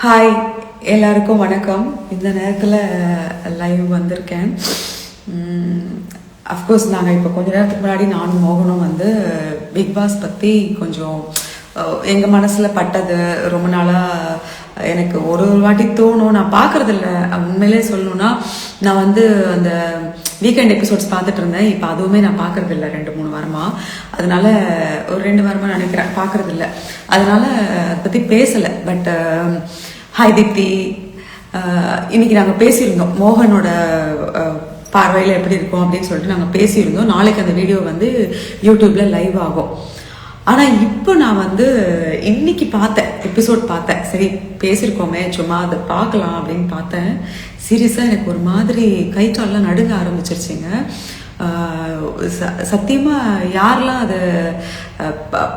Hi, எல்லாருக்கும் வணக்கம். இந்த நேரத்தில் லைவ் வந்திருக்கேன். அஃப்கோர்ஸ் நாங்கள் இப்போ கொஞ்ச நேரத்துக்கு முன்னாடி நானும் மோகனும் வந்து பிக் பாஸ் பற்றி கொஞ்சம் எங்கள் மனசில் பட்டது ரொம்ப நாளாக எனக்கு ஒரு வாட்டி தோணும். நான் பார்க்குறதில்ல, உண்மையிலே சொல்லணும்னா நான் வந்து அந்த வீக்கெண்ட் எபிசோட்ஸ் பார்த்துட்டு இருந்தேன். இப்போ அதுவுமே நான் பார்க்குறதில்ல 2-3 வாரமாக. அதனால ஒரு 2 வாரமாக நினைக்கிறேன் பார்க்குறதில்ல. அதனால அதை பற்றி பேசலை. பட் ஹாய் தீப்தி, இன்னைக்கு நாங்கள் பேசியிருந்தோம் மோகனோட பார்வையில் எப்படி இருக்கும் அப்படின்னு சொல்லிட்டு நாங்கள் பேசியிருந்தோம். நாளைக்கு அந்த வீடியோ வந்து யூடியூப்ல லைவ் ஆகும். ஆனால் இப்போ நான் வந்து இன்னைக்கு பார்த்தேன், எபிசோட் பார்த்தேன். சரி பேசியிருக்கோமே, சும்மா அதை பார்க்கலாம் அப்படின்னு பார்த்தேன். சீரியஸாக எனக்கு ஒரு மாதிரி கை கால்லாம் நடுங்க ஆரம்பிச்சிருச்சுங்க. சத்தியமாக யாரெல்லாம் அதை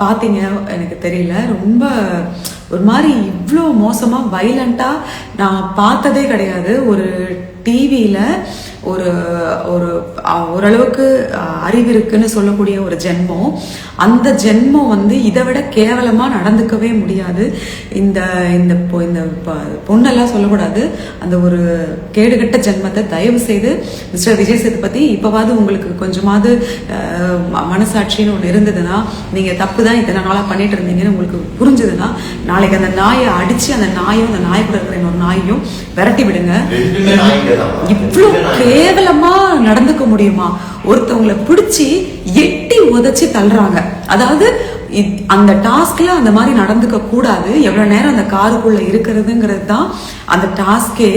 பார்த்தீங்க எனக்கு தெரியல. ரொம்ப ஒரு மாதிரி இவ்வளோ மோசமாக வைலண்ட்டாக நான் பார்த்ததே கிடையாது. ஒரு டிவியில் ஒரு ஒரு ஓரளவுக்கு அறிவு இருக்குன்னு சொல்லக்கூடிய ஒரு ஜென்மம், அந்த ஜென்மம் வந்து இதை விட கேவலமாக நடந்துக்கவே முடியாது. இந்த இந்த பொண்ணெல்லாம் சொல்லக்கூடாது. அந்த ஒரு கேடுகட்ட ஜென்மத்தை தயவு செய்து மிஸ்டர் விஜய் சேதுபதி, இப்போவாது உங்களுக்கு கொஞ்சமாவது மனசாட்சின்னு ஒன்று இருந்ததுன்னா, நீங்கள் தப்பு தான் இத்தனை நாளாக பண்ணிட்டு இருந்தீங்கன்னு உங்களுக்கு புரிஞ்சதுன்னா, நாளைக்கு அந்த நாயை அடித்து அந்த நாயும் அந்த நாய் கூட இருக்கிற இன்னொரு நாயையும் விரட்டி விடுங்க. இவ்வளோ கேவலமா நடந்துக்க முடியுமா? ஒருத்தவங்களை பிடிச்சி எட்டி உதச்சி தள்ளுறாங்க. அதாவது அந்த டாஸ்க்ல அந்த மாதிரி நடந்துக்க கூடாது. எவ்வளவு நேரம் அந்த காருக்குள்ள இருக்கிறதுங்கிறது தான் அந்த டாஸ்கே.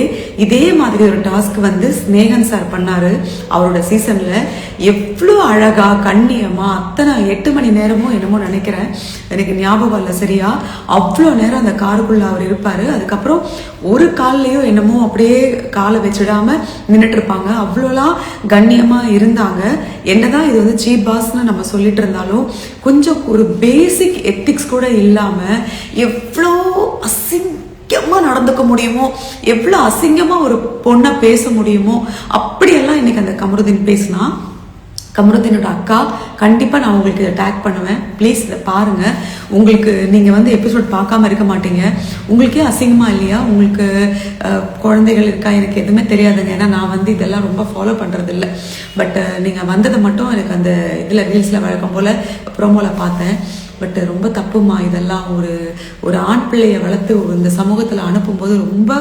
இதே மாதிரி ஒரு டாஸ்க் வந்து ஸ்நேகன் சார் பண்ணாரு அவரோட சீசன்ல. எவ்வளவு அழகா கண்ணியமா அத்தனை 8 மணி நேரமும் என்னமோ நினைக்கிறேன், எனக்கு ஞாபகம் இல்லை சரியா. அவ்வளோ நேரம் அந்த காருக்குள்ள அவர் இருப்பாரு. அதுக்கப்புறம் ஒரு கால்லையோ என்னமோ அப்படியே காலை வச்சிடாம நின்றுட்டு இருப்பாங்க. அவ்வளோலாம் கண்ணியமா இருந்தாங்க. என்னதான் இது வந்து சீப் பாஸ்ன்னு நம்ம சொல்லிட்டு இருந்தாலும் கொஞ்சம் ஒரு பேசிக் எத்திக்ஸ் கூட இல்லாம எவ்வளோ அசிங்கமா நடந்துக்க முடியுமோ, எவ்வளோ அசிங்கமா ஒரு பொண்ணை பேச முடியுமோ, அப்படியெல்லாம் இன்னைக்கு அந்த கமருதீன் பேசினா. கமருதீனோட அக்கா, கண்டிப்பாக நான் உங்களுக்கு இதை டேக் பண்ணுவேன். ப்ளீஸ் இதை பாருங்க. உங்களுக்கு நீங்கள் வந்து எபிசோட் பார்க்காம இருக்க மாட்டீங்க. உங்களுக்கே அசிங்கமா இல்லையா? உங்களுக்கு குழந்தைகள் இருக்கா? எனக்கு எதுவுமே தெரியாதுங்க. ஏன்னா நான் வந்து இதெல்லாம் ரொம்ப ஃபாலோ பண்ணுறது இல்லை. பட் நீங்கள் வந்ததை மட்டும் எனக்கு அந்த இதில் ரீல்ஸில் வழக்கம் போல் ப்ரோமோவில் பார்த்தேன். பட் ரொம்ப தப்புமா இதெல்லாம். ஒரு ஆண் பிள்ளையை வளர்த்து இந்த சமூகத்தில் அனுப்பும்போது ரொம்ப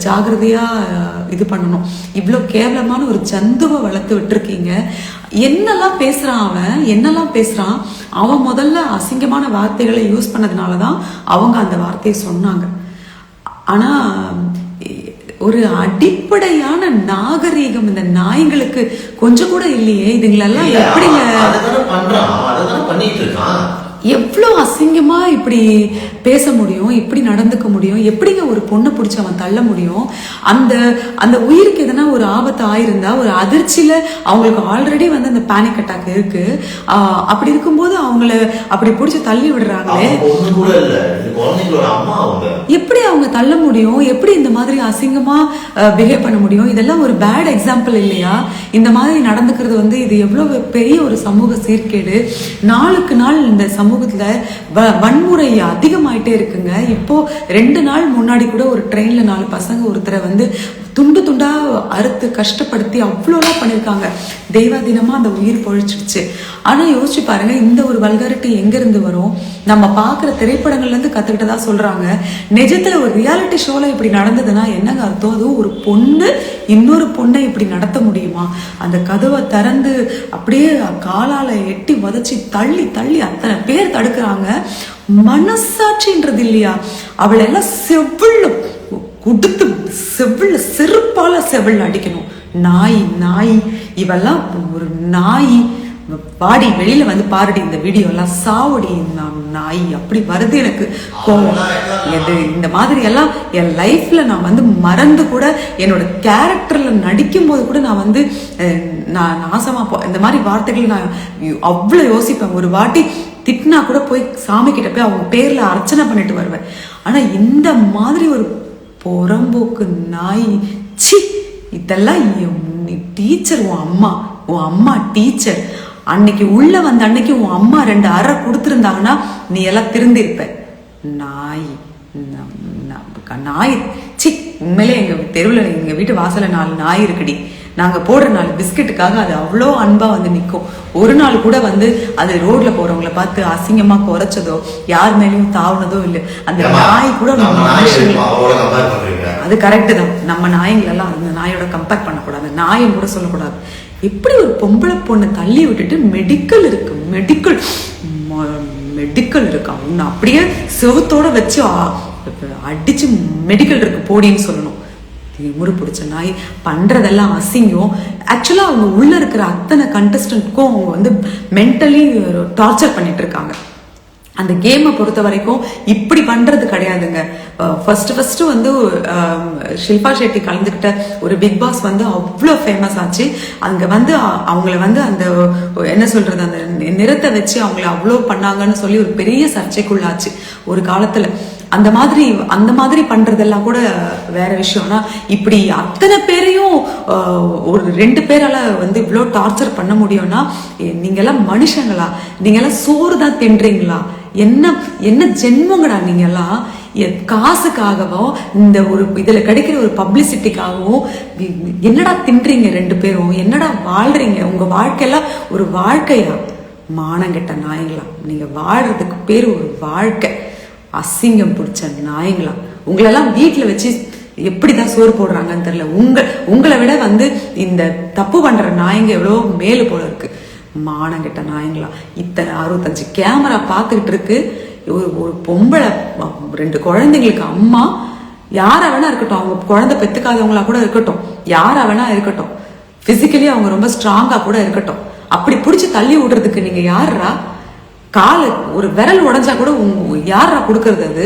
ஜாகிரதையாக இது பண்ணணும். இவ்வளோ கேவலமான ஒரு ஜந்துவை வளர்த்து விட்டுருக்கீங்க. என்னெல்லாம் பேசுகிறான் அவன், என்னெல்லாம் பேசுகிறான் அவன். முதல்ல அசிங்கமான வார்த்தைகளை யூஸ் பண்ணதுனால தான் அவங்க அந்த வார்த்தையை சொன்னாங்க. ஆனால் ஒரு அடிப்படையான நாகரீகம் இந்த நாய்களுக்கு கொஞ்சம் கூட இல்லையே. இதுங்களெல்லாம் எப்படிங்க எவ்வளோ அசிங்கமா இப்படி பேச முடியும், இப்படி நடந்துக்க முடியும்? எப்படிங்க ஒரு பொண்ணை பிடிச்சி அவன் தள்ள முடியும்? அந்த அந்த உயிருக்கு எதனா ஒரு ஆபத்து ஆயிருந்தா, ஒரு அதிர்ச்சியில அவங்களுக்கு ஆல்ரெடி வந்து அந்த பேனிக் அட்டாக் இருக்கு. அப்படி இருக்கும்போது அவங்கள அப்படி பிடிச்சி தள்ளி விடுறாங்களே, எப்படி அவங்க தள்ள முடியும்? எப்படி இந்த மாதிரி அசிங்கமா பிஹேவ் பண்ண முடியும்? இதெல்லாம் ஒரு பேட் எக்ஸாம்பிள் இல்லையா? இந்த மாதிரி நடந்துக்கிறது வந்து இது எவ்வளவு பெரிய ஒரு சமூக சீர்கேடு. நாளுக்கு நாள் இந்த சமூகத்துல வன்முறை அதிகமாயிட்டே இருக்குங்க. இப்போ 2 நாள் முன்னாடி கூட ஒரு ட்ரெயின்ல 4 பசங்க ஒருத்தரை வந்து துண்டு துண்டா அறுத்து கஷ்டப்படுத்தி அவ்வளோலாம் பண்ணியிருக்காங்க. தெய்வாதீனமா அந்த உயிர் பொழிச்சிடுச்சு. ஆனா யோசிச்சு பாருங்க, இந்த ஒரு வல்காரிட்டி எங்க இருந்து வரும்? நம்ம பாக்குற திரைப்படங்கள்ல இருந்து கத்துக்கிட்டதா சொல்றாங்க. நிஜத்துல ஒரு ரியாலிட்டி ஷோல இப்படி நடந்ததுன்னா என்னங்க அர்த்தம்? அதுவும் ஒரு பொண்ணு இன்னொரு பொண்ணை இப்படி நடத்த முடியுமா? அந்த கதவை திறந்து அப்படியே காலால எட்டி உதச்சி தள்ளி தள்ளி அத்தனை பேர் தடுக்கிறாங்க. மனசாட்சின்றது இல்லையா? அவளெல்லாம் செவ்வுள்ள கொடுத்து செவ்வுள்ள செருப்பால செவ்வுள்ள அடிக்கணும். நாய் நாய் இவெல்லாம் ஒரு நாய். பாடி வெளியில வந்து பாருடி இந்த வீடியோ எல்லாம், சாவடி நாய். அப்படி வருது எனக்கு கோவம். இந்த மாதிரி எல்லாம் என் லைஃப்ல நான் வந்து மறந்து கூட என்னோட கேரக்டர்ல நடிக்கும் போது கூட நான் வந்து நான் நாசமா இந்த மாதிரி வார்த்தைகள் நான் அவ்வளவு யோசிப்பேன். ஒரு வாட்டி திட்டினா கூட போய் சாமி கிட்ட போய் அவங்க பேர்ல அர்ச்சனை பண்ணிட்டு வருவேன். ஆனா இந்த மாதிரி ஒரு புறம்போக்கு நாய், சி, இதெல்லாம் டீச்சர், உன் அம்மா டீச்சர். அன்னைக்கு உள்ள வந்த அன்னைக்கு உன் அம்மா 2 அறை கொடுத்துருந்தாங்கன்னா நீ எல்லாம் திருந்திருப்ப. நாய் நாய் சி உண்மையிலே எங்க தெருவில் எங்க வீட்டு வாசல்ல 4 நாய் இருக்குடி. நாங்க போடுற 4 பிஸ்கெட்டுக்காக அது அவ்வளோ அன்பா வந்து நிற்கும். ஒரு நாள் கூட வந்து அது ரோட்ல போறவங்கள பார்த்து அசிங்கமா குறைச்சதோ யார் மேலேயும் தாவுனதோ இல்லை. அந்த நாய் கூட அது கரெக்டு தான். நம்ம நாய்களெல்லாம் அந்த நாயோட கம்பேர் பண்ணக்கூடாது, நாயும் கூட சொல்லக்கூடாது. எப்படி ஒரு பொம்பளை பொண்ணை தள்ளி விட்டுட்டு மெடிக்கல் இருக்கு மெடிக்கல் இருக்கு அவங்க அப்படியே செவத்தோட வச்சு அடிச்சு மெடிக்கல் இருக்கு போடின்னு சொல்லணும். முறு பிடிச்ச நாய் பண்றதெல்லாம் அசிங்கம். ஆக்சுவலா அவங்க உள்ள இருக்கிற அத்தனை கண்டஸ்டன்ட்க்கும் அவங்க வந்து மென்டலி டார்ச்சர் பண்ணிட்டு இருக்காங்க. அந்த கேமை பொறுத்த வரைக்கும் இப்படி பண்றது கிடையாதுங்க. ஃபர்ஸ்ட் வந்து ஷில்பா ஷெட்டி கலந்துக்கிட்ட ஒரு பிக் பாஸ் வந்து அவ்வளோ ஃபேமஸ் ஆச்சு. அங்க வந்து அவங்கள வந்து அந்த என்ன சொல்றது அந்த நிறத்தை வச்சு அவங்கள அவ்வளோ பண்ணாங்கன்னு சொல்லி ஒரு பெரிய சர்ச்சைக்குள்ளாச்சு ஒரு காலத்துல. அந்த மாதிரி பண்றதெல்லாம் கூட வேற விஷயம்னா இப்படி அத்தனை பேரையும் ஒரு 2 பேரால வந்து இவ்வளோ டார்ச்சர் பண்ண முடியும்னா நீங்க எல்லாம் மனுஷங்களா? நீங்க எல்லாம் சோறு தான் தின்றீங்களா? என்ன ஜென்மங்கடா நீங்க எல்லாம்? காசுக்காகவோ இந்த ஒரு இதுல கிடைக்கிற ஒரு பப்ளிசிட்டிக்காகவும் என்னடா தின்றீங்க 2 பேரும்? என்னடா வாழ்றீங்க? உங்க வாழ்க்கையெல்லாம் ஒரு வாழ்க்கையா? மானங்கெட்ட நாயங்களா நீங்க வாழ்றதுக்கு பேரு ஒரு வாழ்க்கை. அசிங்கம் பிடிச்ச நாயங்களா உங்களெல்லாம் வீட்டுல வச்சு எப்படிதான் சோறு போடுறாங்கன்னு தெரியல. உங்களை விட வந்து இந்த தப்பு பண்ற நாயங்க எவ்வளோ மேலு போல இருக்கு. மானங்கிட்ட நாயங்களா இத்தனை 65 கேமரா பார்த்துக்கிட்டு இருக்கு. ஒரு பொம்பளை 2 குழந்தைங்களுக்கு அம்மா யாரா வேணா இருக்கட்டும், அவங்க குழந்தை பெத்துக்காதவங்களா கூட இருக்கட்டும், யாரா வேணா இருக்கட்டும், பிசிக்கலி அவங்க ரொம்ப ஸ்ட்ராங்கா கூட இருக்கட்டும், அப்படி பிடிச்சி தள்ளி விடுறதுக்கு நீங்க யாரா? காலை ஒரு விரல் உடஞ்சா கூட யாரா கொடுக்கறது? அது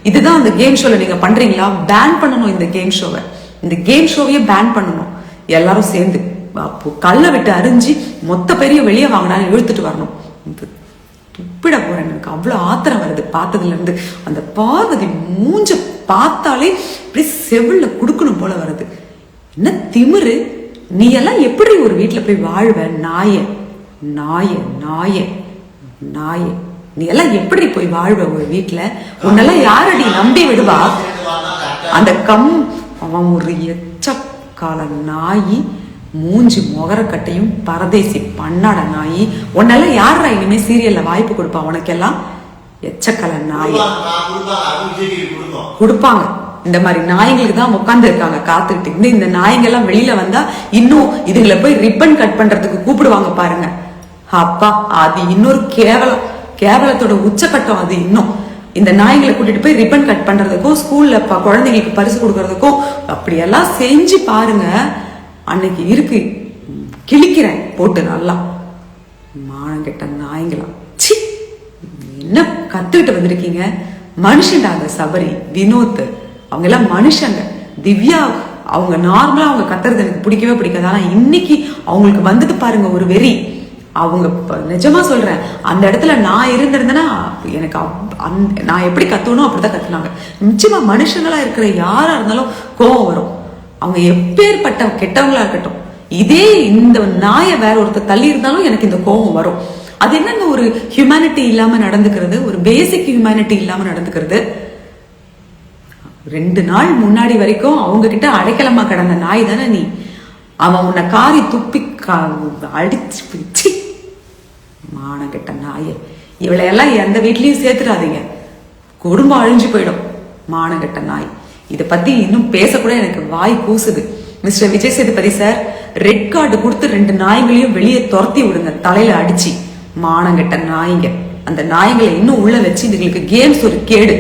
இதுதான் அந்த கேம் ஷோல நீங்க பண்றீங்களா? பேன் பண்ணணும் இந்த கேம் ஷோவை. இந்த கேம் ஷோவையே பேன் பண்ணணும் எல்லாரும் சேர்ந்து. அப்போ கல்லை விட்டு அரிஞ்சு மொத்த பெரிய வெளியே வாங்கினாலும் இழுத்துட்டு வரணும். துப்பிட போறேன். எனக்கு அவ்வளவு ஆத்திரம் வருது பார்த்ததுல இருந்து. அந்த பார்வதி மூஞ்ச பார்த்தாலே இப்படி செவில்ல குடுக்கணும் போல வருது. என்ன திமிரு! நீ எல்லாம் எப்படி ஒரு வீட்டுல போய் வாழ்வ? நாய நாய நாய நாயே நீ எல்லாம் எப்படி போய் வாழ்வ ஒரு வீட்டுல? உன்னெல்லாம் யாரடி நம்பி விடுவா? அந்த அவன் ஒரு எச்சக்கால நாயி, மூஞ்சி முகரக்கட்டையும் பரதேசி பண்ணாட நாயி. உன்னெல்லாம் யாரா இனிமே சீரியல்ல வாய்ப்பு கொடுப்பா? உனக்கெல்லாம் எச்சக்கால நாய் கொடுப்பாங்க. இந்த மாதிரி நாய்களுக்கு தான் உட்கார்ந்து இருக்காங்க காத்துக்கிட்டு. இந்த நாய்ங்கெல்லாம் வெளியில வந்தா இன்னும் இதுகளை போய் ரிப்பன் கட் பண்றதுக்கு கூப்பிடுவாங்க பாருங்க. அப்பா அது இன்னொரு கேவலத்தோட உச்சக்கட்டம். அது இன்னும் இந்த நாய்களை கூட்டிட்டு போய் ரிப்பன் கட் பண்றதுக்கும் ஸ்கூல்ல குழந்தைங்களுக்கு பரிசு கொடுக்கறதுக்கும் அப்படியெல்லாம் செஞ்சு பாருங்க. அன்னைக்கு இருக்கு கிழிக்கிறேன் போட்டு நல்லா. மானங்கெட்ட நாய்ங்களா சி என்ன கத்துக்கிட்டு வந்திருக்கீங்க? மனுஷன்டா அந்த சபரி வினோத் அவங்க எல்லாம் மனுஷங்க. திவ்யா அவங்க நார்மலா அவங்க கத்துறது எனக்கு பிடிக்கவே பிடிக்காது. ஆனா இன்னைக்கு அவங்களுக்கு வந்தது பாருங்க ஒரு வெறி. அவங்க நிஜமா சொல்றேன், அந்த இடத்துல நான் இருந்திருந்தேன்னா எனக்கு நான் எப்படி கத்துவணும் அப்படிதான் கத்துனாங்க. நிச்சயமா மனுஷங்களா இருக்கிற யாரா இருந்தாலும் கோவம் வரும். அவங்க எப்பேற்பட்ட கெட்டவங்களா இருக்கட்டும், இதே இந்த நாயை வேற ஒருத்தர் தள்ளி இருந்தாலும் எனக்கு இந்த கோவம் வரும். அது என்னங்க ஒரு ஹியூமனிட்டி இல்லாம நடந்துக்கிறது, ஒரு பேசிக் ஹியூமனிட்டி இல்லாம நடந்துக்கிறது. 2 நாள் முன்னாடி வரைக்கும் அவங்க கிட்ட அடைக்கலமா கிடந்த நாய் தானே நீ. அவன் உன்னை காரி துப்பி அடிச்சு பிடிச்சி மானங்கெட்ட நாயை. இவளையெல்லாம் எந்த வீட்லயும் சேர்த்துடாதீங்க, குடும்பம் அழிஞ்சு போயிடும். மானங்கெட்ட நாய். இதை பத்தி இன்னும் பேசக்கூட எனக்கு வாய் கூசுது. Mister Vijay Sethupathi sir, red card கொடுத்து 2 நாய்களையும் வெளியே துரத்தி விடுங்க தலையில அடிச்சு. மானங்கெட்ட நாய்ங்க. அந்த நாய்களை இன்னும் உள்ள வச்சு இதுங்களுக்கு கேம்ஸ் ஒரு கேடு.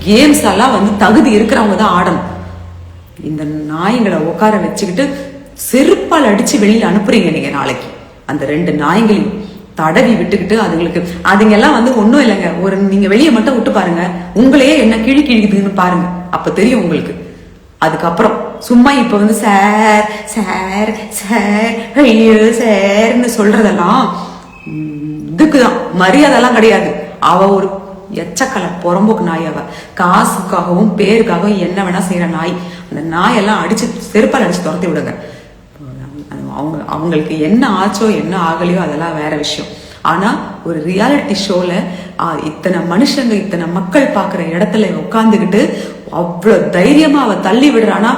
கேம்ஸ் எல்லாம் வந்து தகுதி இருக்கிறவங்க தான் ஆடணும். இந்த நாய்களை உட்கார வச்சுக்கிட்டு செருப்பால் அடிச்சு வெளியில அனுப்புறீங்க நீங்க நாளைக்கு. அந்த 2 நாய்களையும் தடவி விட்டுக்கிட்டு அதுங்க எல்லாம் வந்து ஒன்னும் இல்லைங்க. ஒரு நீங்க வெளியே மட்டும் விட்டு பாருங்க, உங்களையே என்ன கிழிக்குதுன்னு பாருங்க, அப்ப தெரியும் உங்களுக்கு. அதுக்கப்புறம் சும்மா இப்ப வந்து சார் சார் சார் ஐயோ சார்ன்னு சொல்றதெல்லாம் இதுக்குதான், மரியாதைலாம் கிடையாது. அவ ஒரு எச்சக்கலை புறம்போக்கு நாய். அவ காசுக்காகவும் பேருக்காகவும் என்ன வேணா செய்யற நாய். அந்த நாயெல்லாம் அடிச்சு செருப்பால் அடிச்சு துரத்தி விடுங்க. அவங்களுக்கு என்ன ஆச்சோ என்ன ஆகலையோ அதெல்லாம் வேற விஷயம். ஆனா ஒரு ரியாலிட்டி ஷோல இத்தனை மனுஷங்க இத்தனை மக்கள் பாக்குற இடத்துல உட்காந்துக்கிட்டு அவ்வளவு தைரியமா அவ தள்ளி விடுறானா.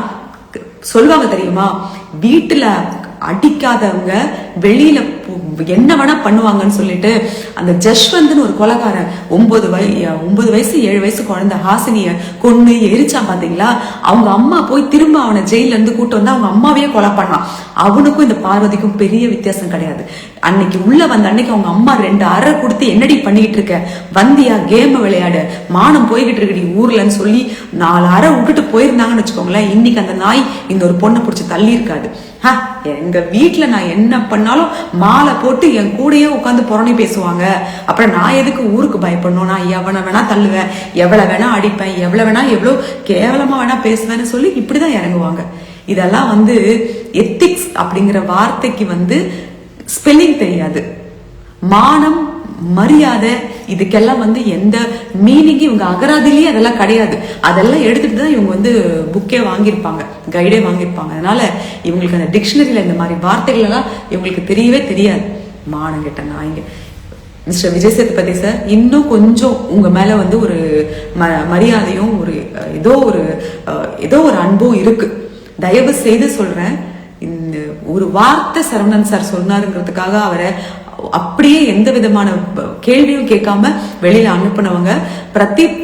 சொல்லுவாங்க தெரியுமா, வீட்டுல அடிக்காதவங்க வெளியில என்ன வேணா பண்ணுவாங்கன்னு சொல்லிட்டு அந்த ஜஷ்வந்த்னு ஒரு கொலைகாரன் 9 வயசு 7 வயசு குழந்தை ஹாசினிய கொன்னு எரிச்சான் பாத்தீங்களா. அவங்க அம்மா போய் திரும்ப அவனை ஜெயில இருந்து கூட்டு வந்து அவங்க அம்மாவையே கொலை பண்ணான். அவனுக்கும் இந்த பார்வதிக்கும் பெரிய வித்தியாசம் கிடையாது. அன்னைக்கு உள்ள வந்த அன்னைக்கு அவங்க அம்மா 2 அறை கொடுத்து என்னடி பண்ணிக்கிட்டு இருக்க, வந்தியா கேம் விளையாடு, மானம் போய்கிட்டு இருக்கடி ஊர்லன்னு சொல்லி 4 அறை விட்டுட்டு போயிருந்தாங்கன்னு வச்சுக்கோங்களேன், இன்னைக்கு அந்த நாய் இந்த ஒரு பொண்ணை பிடிச்சி தள்ளி இருக்காது. எங்க வீட்டுல நான் என்ன பண்ணாலும் மாலை போட்டு என் கூடயே உட்காந்து புறணி பேசுவாங்க. அப்புறம் நான் எதுக்கு ஊருக்கு பயப்படணும், நான் எவனை வேணா தள்ளுவேன், எவ்வளவு வேணா அடிப்பேன், எவ்வளவு வேணா எவ்வளவு கேவலமா வேணா பேசுவேன்னு சொல்லி இப்படிதான் இறங்குவாங்க. இதெல்லாம் எத்திக்ஸ் அப்படிங்கிற வார்த்தைக்கு ஸ்பெல்லிங் தெரியாது. மானம் மரியாதை இதுக்கெல்லாம் எந்த மீனிங் இவங்க அகராதிலேயே அதெல்லாம் கிடையாது. அதெல்லாம் எடுத்துட்டு தான் இவங்க புக்கே வாங்கியிருப்பாங்க, கைடே வாங்கியிருப்பாங்க. அதனால இவங்களுக்கு அந்த டிக்ஷனரியில இந்த மாதிரி வார்த்தைகள் எல்லாம் இவங்களுக்கு தெரியவே தெரியாது. மானம் கெட்ட நாய்ங்க. மிஸ்டர் விஜய் சேதுபதி சார், இன்னும் கொஞ்சம் உங்க மேல ஒரு மரியாதையும் ஏதோ ஒரு அன்பும் இருக்கு. தயவு செய்து சொல்றேன், இந்த ஒரு வார்த்தை சரவணன் சார் சொன்னாருங்கிறதுக்காக அவரை அப்படியே எந்த விதமான கேள்வியும் கேட்காம வெளியில அனுப்புனவங்க. பிரதீப்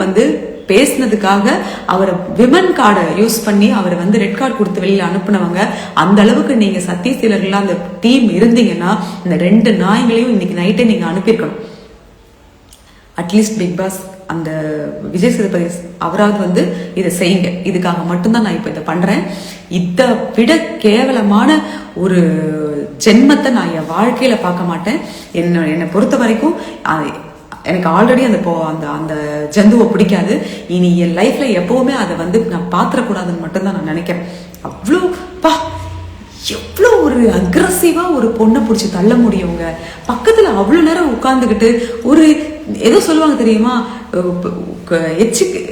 பேசினதுக்காக அவரை விமன் கார்டை யூஸ் பண்ணி அவர் ரெட் கார்டு கொடுத்து வெளியில அனுப்புனவங்க. அந்த அளவுக்கு நீங்க சத்தியசீலர்களா அந்த டீம் இருந்தீங்கன்னா இந்த 2 நாய்களையும் இன்னைக்கு நைட்டே நீங்க அனுப்பியிருக்கணும். அட்லீஸ்ட் பிக் பாஸ் அந்த விஜய் சேதுபதி அவராவது இதை செய்யுங்க. இதுக்காக மட்டும்தான் நான் இப்ப இதை பண்றேன். இதை விட கேவலமான ஒரு ஜென்மத்தை நான் என் வாழ்க்கையில பார்க்க மாட்டேன். என்னை பொறுத்த வரைக்கும் எனக்கு ஆல்ரெடி அந்த ஜந்துவை பிடிக்காது. இனி என் லைஃப்ல எப்பவுமே அதை நான் பாத்திரக்கூடாதுன்னு மட்டும்தான் நான் நினைக்கிறேன். எவ்வளோ ஒரு அக்ரஸிவா ஒரு பொண்ணை பிடிச்சி தள்ள முடியுங்க. பக்கத்துல அவ்வளவு நேரம் உட்கார்ந்துகிட்டு ஏதோ சொல்லுவாங்க தெரியுமா,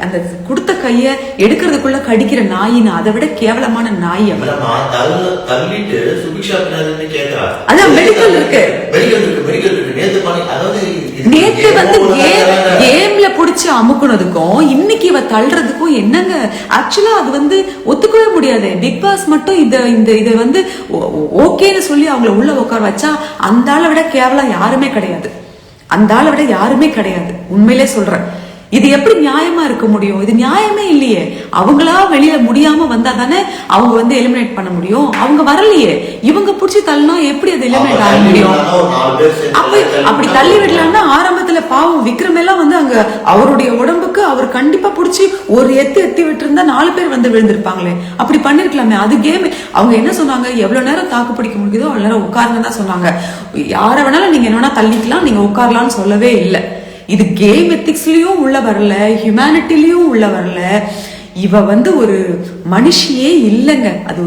அந்த கொடுத்த கைய எடுக்கிறதுக்குள்ள கடிக்கிற நாயின்னு, அதை விட கேவலமான நாய். அதான் மெடிக்கல் இருக்கு. நேத்து கேம்ல புடிச்சு அமுக்குனதுக்கும் இன்னைக்கு இவ தள்ளுறதுக்கும் என்னங்க ஆக்சுவலா அது ஒத்துக்கவே முடியாது. பிக் பாஸ் மட்டும் இதை ஓகேன்னு சொல்லி அவங்கள உள்ள உட்கார வச்சா அந்த ஆளை விட கேவலம் யாருமே கிடையாது. அந்த ஆளை விட யாருமே கிடையாது. உண்மையிலே சொல்றேன். இது எப்படி நியாயமா இருக்க முடியும்? இது நியாயமே இல்லையே. அவங்களா வெளியில முடியாம வந்தா தானே அவங்க எலிமினேட் பண்ண முடியும். அவங்க வரலையே, இவங்க புடிச்சு தள்ளினா எப்படி அது எலிமினேட் ஆக முடியும்? அப்படி தள்ளி விடலாம்னா ஆரம்பத்துல பாவம் விக்ரம் எல்லாம் அங்க அவருடைய உடம்புக்கு அவர் கண்டிப்பா புடிச்சு ஒரு எத்தி விட்டு இருந்தா 4 பேர் விழுந்திருப்பாங்களே. அப்படி பண்ணிருக்கலாமே. அது கேம். அவங்க என்ன சொன்னாங்க, எவ்வளவு நேரம் தாக்கு பிடிக்க முடியுதோ அவ்வளவு நேரம் உட்காருன்னு தான் சொன்னாங்க. யார வேணாலும் நீங்க என்ன வேணா தள்ளிக்கலாம், நீங்க உட்காரலாம்னு சொல்லவே இல்லை. இது கேம் எத்திக்ஸ்லயும் உள்ள வரல, ஹியூமனிட்டிலயும் உள்ள வரல. இவ ஒரு மனுஷியே இல்லைங்க. அது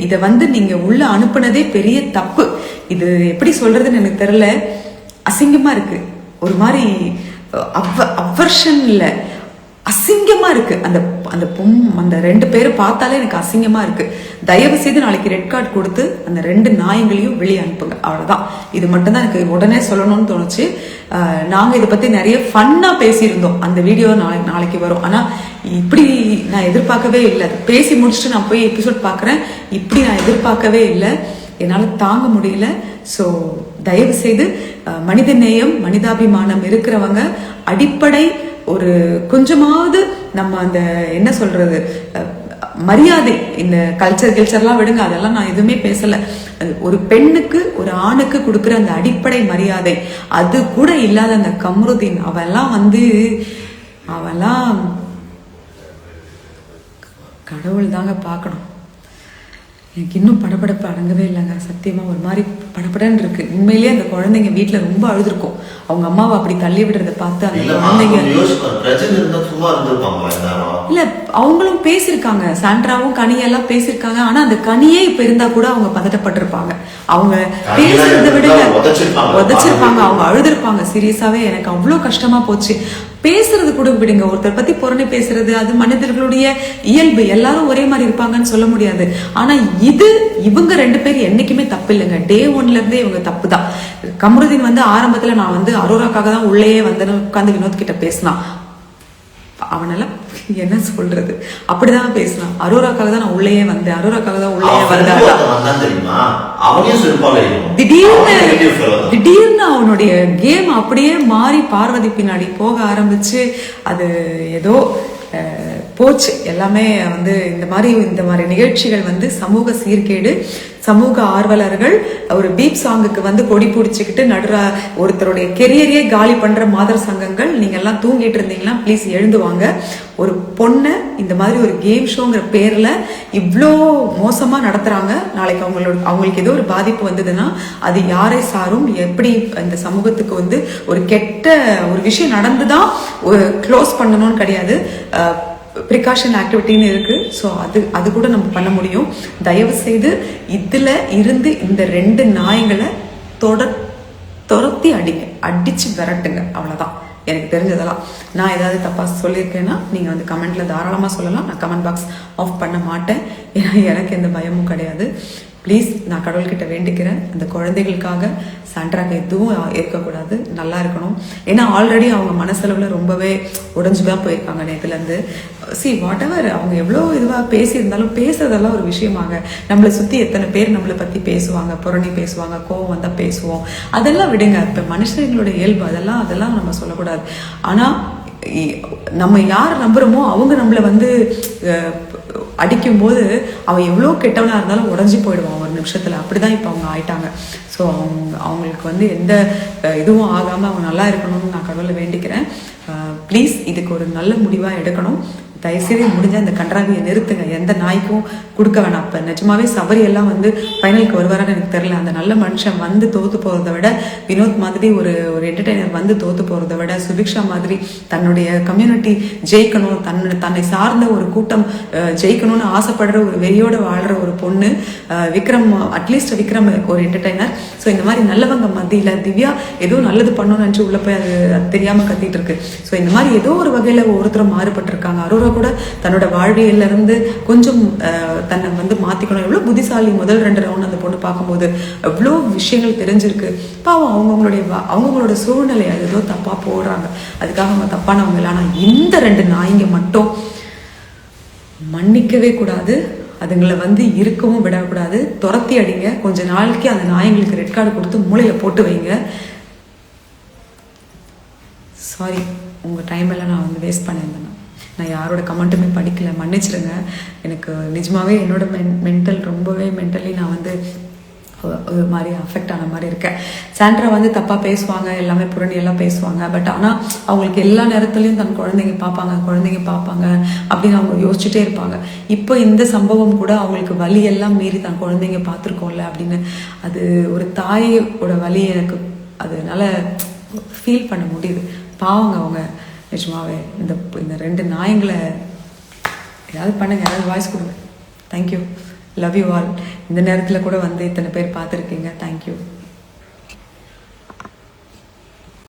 இத நீங்க உள்ள அனுப்புனதே பெரிய தப்பு. இது எப்படி சொல்றதுன்னு எனக்கு தெரியல. அசிங்கமா இருக்கு. ஒரு மாதிரி அவர்ஷன் இல்ல, அசிங்கமா இருக்கு. அந்த 2 பேரை பார்த்தாலே எனக்கு அசிங்கமா இருக்கு. தயவு செய்து நாளைக்கு ரெட் கார்டு கொடுத்து அந்த 2 நாயங்களையும் வெளியே அனுப்புங்க. அவ்வளவுதான். இது மட்டும் தான் எனக்கு உடனே சொல்லணும்னு தோணுச்சு. நாங்க இதை பத்தி நிறைய ஃபன்னா பேசியிருந்தோம். அந்த வீடியோ நாளைக்கு வரும். ஆனா இப்படி நான் எதிர்பார்க்கவே இல்லை. பேசி முடிச்சுட்டு நான் போய் எபிசோட் பாக்குறேன். இப்படி நான் எதிர்பார்க்கவே இல்லை. என்னால தாங்க முடியல. ஸோ தயவு செய்து மனித நேயம், மனிதாபிமானம் இருக்கிறவங்க அடிப்படை ஒரு கொஞ்சமாவது நம்ம அந்த என்ன சொல்றது மரியாதை, இந்த கல்ச்சர்லாம் விடுங்க, அதெல்லாம் நான் எதுவுமே பேசல. ஒரு பெண்ணுக்கு ஒரு ஆணுக்கு கொடுக்குற அந்த அடிப்படை மரியாதை அது கூட இல்லாத அந்த கம்ருதீன் அவெல்லாம் கடவுள் தாங்க பார்க்கணும். எனக்கு இன்னும் படபடப்பு அடங்கவே இல்லைங்க. சத்தியமா ஒரு மாதிரி படபடன்னு இருக்கு. உண்மையிலேயே அந்த குழந்தைங்க வீட்டுல ரொம்ப அழுதுருக்கும். அவங்க அம்மாவை அப்படி தள்ளி விடுறத பார்த்து அந்த குழந்தைங்க இல்ல, அவங்களும் பேசிருக்காங்க. சாண்ட்ராவும் கனியெல்லாம் பேசிருக்காங்க. ஆனா அந்த கனியே இப்ப இருந்தா கூட அவங்க பதட்டப்பட்டிருப்பாங்க. அவங்க பேசுறதை விட உதச்சிருப்பாங்க, அவங்க அழுதுருப்பாங்க. சீரியஸாவே எனக்கு அவ்வளவு கஷ்டமா போச்சு. பேசுறது கூட விடுங்க, ஒருத்தர் பத்தி புறணி பேசுறது அது மனிதர்களுடைய இயல்பு. எல்லாரும் ஒரே மாதிரி இருப்பாங்கன்னு சொல்ல முடியாது. ஆனா இவங்க 2 பேர் என்னைக்குமே தப்பு இல்லைங்க. டே 1ல இருந்தே இவங்க தப்பு தான். கமருதீன் ஆரம்பத்துல நான் அரோராக்காக தான் உள்ளேயே உட்காந்து வினோத் கிட்ட பேசினான். அவனால என்ன சொல்றது, அப்படிதான் பேசலாம். அரோராக்காக தான் நான் உள்ளேயே வந்தேன், அரோராக்காக தான் உள்ளேயே வந்தேன். திடீர்னு அவனுடைய கேம் அப்படியே மாறி பார்வதி பின்னாடி போக ஆரம்பிச்சு அது ஏதோ போச்சு எல்லாமே. வந்து இந்த மாதிரி நிகழ்ச்சிகள் வந்து சமூக சீர்கேடு, சமூக ஆர்வலர்கள் ஒரு பீப் சாங்குக்கு வந்து கொடி பிடிச்சிக்கிட்டு ஒருத்தருடைய கெரியரையே காலி பண்ற மாதர் சங்கங்கள், நீங்க எல்லாம் தூங்கிட்டு இருந்தீங்கன்னா ப்ளீஸ் எழுந்து வாங்க. ஒரு பொண்ணை இந்த மாதிரி ஒரு கேம் ஷோங்கிற பேர்ல இவ்வளோ மோசமா நடத்துறாங்க. நாளைக்கு அவங்களுக்கு ஏதோ ஒரு பாதிப்பு வந்ததுன்னா அது யாரை சாரும், எப்படி இந்த சமூகத்துக்கு வந்து ஒரு கெட்ட ஒரு விஷயம் நடந்துதான் க்ளோஸ் பண்ணணும்னு கிடையாது, ப்ரிகாஷன் ஆக்டிவிட்டின்னு இருக்கு. ஸோ அது கூட நம்ம பண்ண முடியும். தயவு செய்து இதுல இருந்து இந்த 2 நாய்களை துரத்தி அடிச்சு விரட்டுங்க. அவ்வளவுதான் எனக்கு தெரிஞ்சதெல்லாம். நான் ஏதாவது தப்பா சொல்லியிருக்கேன்னா நீங்க வந்து கமெண்ட்ல தாராளமா சொல்லலாம். நான் கமெண்ட் பாக்ஸ் ஆஃப் பண்ண மாட்டேன், ஏன்னா எனக்கு எந்த பயமும் கிடையாது. ப்ளீஸ் நான் கடவுள்கிட்ட வேண்டிக்கிறேன், அந்த குழந்தைகளுக்காக சாண்ட்ராக்கு எதுவும் இருக்கக்கூடாது, நல்லா இருக்கணும். ஏன்னா ஆல்ரெடி அவங்க மனசளவில் ரொம்பவே உடஞ்சுதான் போயிருக்காங்க நேற்றுலேருந்து. வாட் எவர் அவங்க எவ்வளோ இதுவாக பேசியிருந்தாலும் பேசுறதெல்லாம் ஒரு விஷயமாங்க. நம்மளை சுற்றி எத்தனை பேர் நம்மளை பற்றி பேசுவாங்க, புரணி பேசுவாங்க, கோவம் வந்தால் பேசுவோம், அதெல்லாம் விடுங்க. இப்போ மனுஷங்களுடைய இயல்பு, அதெல்லாம் நம்ம சொல்லக்கூடாது. ஆனால் நம்ம யார் நம்புறோமோ அவங்க நம்மளை வந்து அடிக்கும் போது அவன் எவ்வளோ கெட்டவனா இருந்தாலும் உடஞ்சி போயிடுவான் ஒரு நிமிஷத்துல. அப்படிதான் இப்போ அவங்க ஆயிட்டாங்க. ஸோ அவங்களுக்கு வந்து எந்த இதுவும் ஆகாம அவங்க நல்லா இருக்கணும்னு நான் கடவுளை வேண்டிக்கிறேன். ப்ளீஸ் இதுக்கு ஒரு நல்ல முடிவா எடுக்கணும். தயவுசெய்து முடிஞ்ச அந்த கன்றாவியை நிறுத்துங்க, எந்த நாய்க்கும் கொடுக்க வேணாம். இப்போ நிஜமாவே சபரி எல்லாம் வந்து ஃபைனலுக்கு வருவாரான்னு எனக்கு தெரியல. அந்த நல்ல மனுஷன் வந்து தோத்து போகிறத விட, வினோத் மாதிரி ஒரு என்டர்டெய்னர் வந்து தோத்து போகிறத விட, சுபிக்ஷா மாதிரி தன்னுடைய கம்யூனிட்டி ஜெயிக்கணும், தன்னை சார்ந்த ஒரு கூட்டம் ஜெயிக்கணும்னு ஆசைப்படுற ஒரு வெறியோட வாழ்கிற ஒரு பொண்ணு விக்ரம், அட்லீஸ்ட் விக்ரம் ஒரு என்டர்டெய்னர். ஸோ இந்த மாதிரி நல்லவங்க மத்தியில் திவ்யா ஏதோ நல்லது பண்ணணும்னு நினச்சி உள்ள போய் அது தெரியாமல் கத்திட்டு இருக்கு. ஸோ இந்த மாதிரி ஏதோ ஒரு வகையில் ஒவ்வொருத்தரும் மாறுபட்டிருக்காங்க. அரோரா கூட தன்னோட வாழ்வியல்ல இருந்து கொஞ்சம் தன்னை வந்து மாத்திக்கணும். எவ்வளவு புத்திசாலி. முதல் 2 ரவுண்ட் அந்த பொண்ணு பார்க்கும்போது எவ்வளோ விஷயங்கள் தெரிஞ்சிருக்கு. பாவம் அவங்கவுங்களோட சூழ்நிலை ஏதோ தப்பா போடுறாங்க, அதுக்காக அவங்க தப்பானவங்க இல்லை. ஆனால் இந்த 2 நாய்ங்க மட்டும் மன்னிக்கவே கூடாது, அதுங்களை வந்து இருக்கவும் விடக்கூடாது, துரத்தி அடிங்க. கொஞ்ச நாளைக்கு அந்த நாய்ங்களுக்கு ரெட் கார்டு கொடுத்து மூளையில போட்டு வைங்க. சாரி, உங்க டைம் எல்லாம் நான் வந்து வேஸ்ட் பண்ணியிருந்தேன். நான் யாரோட கமெண்ட்டுமே படிக்கல, மன்னிச்சிடுங்க. எனக்கு நிஜமாவே என்னோட மென்டலி நான் வந்து ஒரு மாதிரி அஃபெக்ட் ஆன மாதிரி இருக்கேன். சாண்ட்ரா வந்து தப்பாக பேசுவாங்க, எல்லாமே புரணி எல்லாம் பேசுவாங்க. பட் ஆனால் அவங்களுக்கு எல்லா நேரத்துலையும் தன் குழந்தைங்க பார்ப்பாங்க அப்படின்னு அவங்க யோசிச்சுட்டே இருப்பாங்க. இப்போ இந்த சம்பவம் கூட அவங்களுக்கு வலி எல்லாம் மீறி தன் குழந்தைங்க பார்த்துருக்கோம்ல அப்படின்னு, அது ஒரு தாயோட வலி எனக்கு அதனால ஃபீல் பண்ண முடியுது. பாவங்க அவங்க நிஜமாவே. இந்த 2 நாயங்களை ஏதாவது பண்ணுங்க, ஏதாவது வாய்ஸ் கொடுங்க. Thank you, love you all. இந்த நேரத்தில் கூட வந்து இத்தனை பேர் பார்த்துருக்கீங்க, தேங்க்யூ.